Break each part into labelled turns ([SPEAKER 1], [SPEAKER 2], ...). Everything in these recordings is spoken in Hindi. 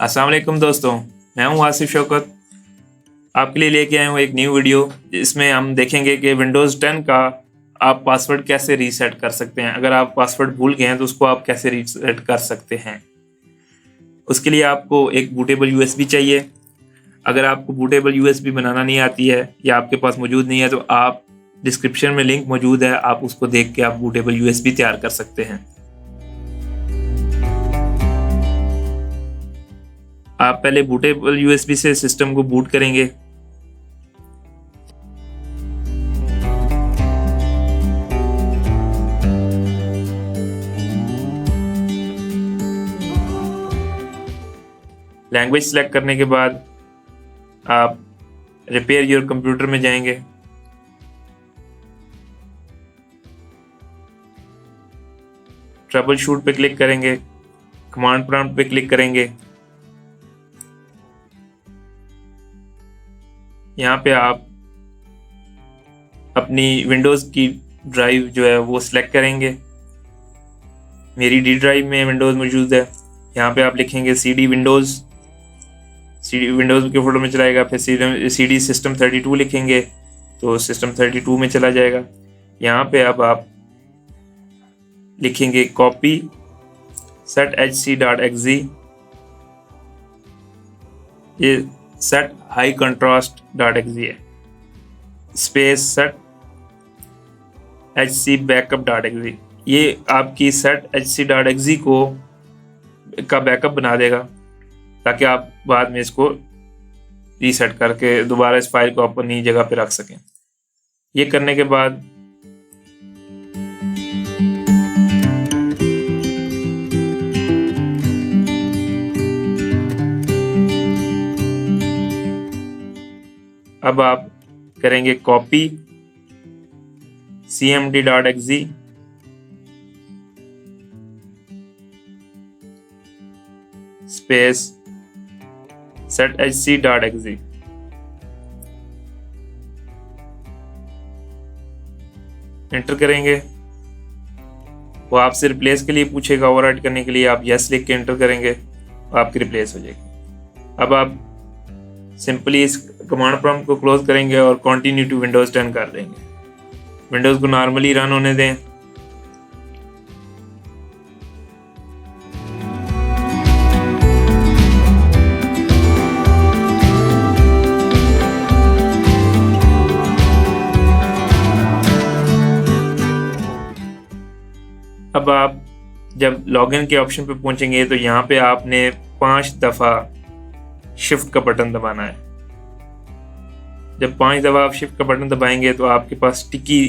[SPEAKER 1] अस्सलाम वालेकुम दोस्तों, मैं हूं आसिफ शौकत। आपके लिए लेके आया हूं एक न्यू वीडियो जिसमें हम देखेंगे कि विंडोज़ 10 का आप पासवर्ड कैसे रीसेट कर सकते हैं। अगर आप पासवर्ड भूल गए हैं तो उसको आप कैसे रीसेट कर सकते हैं। उसके लिए आपको एक बूटेबल यूएसबी चाहिए। अगर आपको बूटेबल यूएसबी बनाना नहीं आती है या आपके पास मौजूद नहीं है तो आप डिस्क्रिप्शन में लिंक मौजूद है, आप उसको देख के आप बूटेबल यूएसबी तैयार कर सकते हैं। आप पहले बूटेबल यूएसबी से सिस्टम को बूट करेंगे। लैंग्वेज सेलेक्ट करने के बाद आप रिपेयर योर कंप्यूटर में जाएंगे। ट्रबल शूट पे क्लिक करेंगे, कमांड प्रॉम्प्ट पे क्लिक करेंगे। यहाँ पे आप अपनी विंडोज़ की ड्राइव जो है वो सिलेक्ट करेंगे। मेरी डी ड्राइव में विंडोज़ मौजूद है। यहाँ पे आप लिखेंगे CD विंडोज़, CD विंडोज़ के फोल्डर में चलाएगा। फिर CD सिस्टम 32 लिखेंगे तो सिस्टम 32 में चला जाएगा। यहाँ पे अब आप लिखेंगे कॉपी set.hc.exe, ये set high contrast.exe है, स्पेस set hc backup.exe। ये आपकी set hc.exe का बैकअप बना देगा ताकि आप बाद में इसको रीसेट करके दोबारा इस फाइल को अपनी जगह पे रख सकें। ये करने के बाद अब आप करेंगे copy cmd.exe space set.hc.exe। Enter करेंगे। वो आपसे रिप्लेस के लिए पूछेगा, ओवरराइट करने के लिए आप यस लिख के एंटर करेंगे, आपकी रिप्लेस हो जाएगी। अब आप सिंपली इस कमांड प्रॉम्प्ट को क्लोज करेंगे और कंटिन्यू टू विंडोज़ 10 कर देंगे। विंडोज़ को नॉर्मली रन होने दें। अब आप जब लॉगिन के ऑप्शन पे पहुंचेंगे तो यहाँ पे आपने 5 दफ़ा शिफ्ट का बटन दबाना है। जब 5 दफ़ा आप शिफ्ट का बटन दबाएंगे तो आपके पास स्टिकी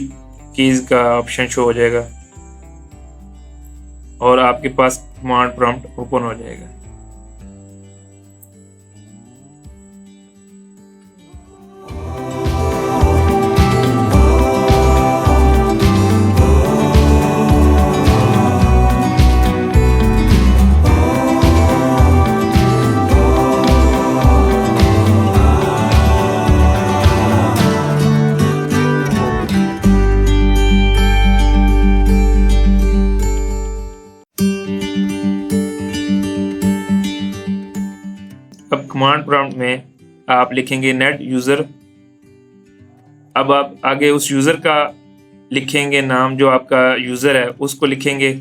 [SPEAKER 1] कीज़ का ऑप्शन शो हो जाएगा और आपके पास कमांड प्रॉम्प्ट ओपन हो जाएगा। अब कमांड प्रॉम्प्ट में आप लिखेंगे नेट यूज़र। अब आप आगे उस यूज़र का लिखेंगे नाम, जो आपका यूज़र है उसको लिखेंगे,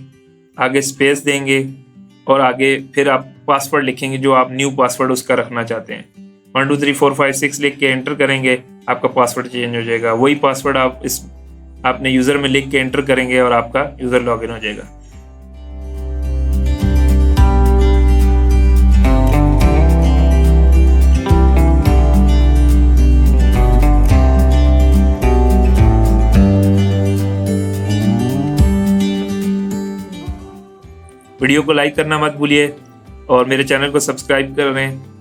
[SPEAKER 1] आगे स्पेस देंगे और आगे फिर आप पासवर्ड लिखेंगे जो आप न्यू पासवर्ड उसका रखना चाहते हैं। 1 2 3 4 5 6 लिख के एंटर करेंगे, आपका पासवर्ड चेंज हो जाएगा। वही पासवर्ड आप अपने यूज़र में लिख के एंटर करेंगे और आपका यूज़र लॉगिन हो जाएगा। वीडियो को लाइक करना मत भूलिए और मेरे चैनल को सब्सक्राइब करें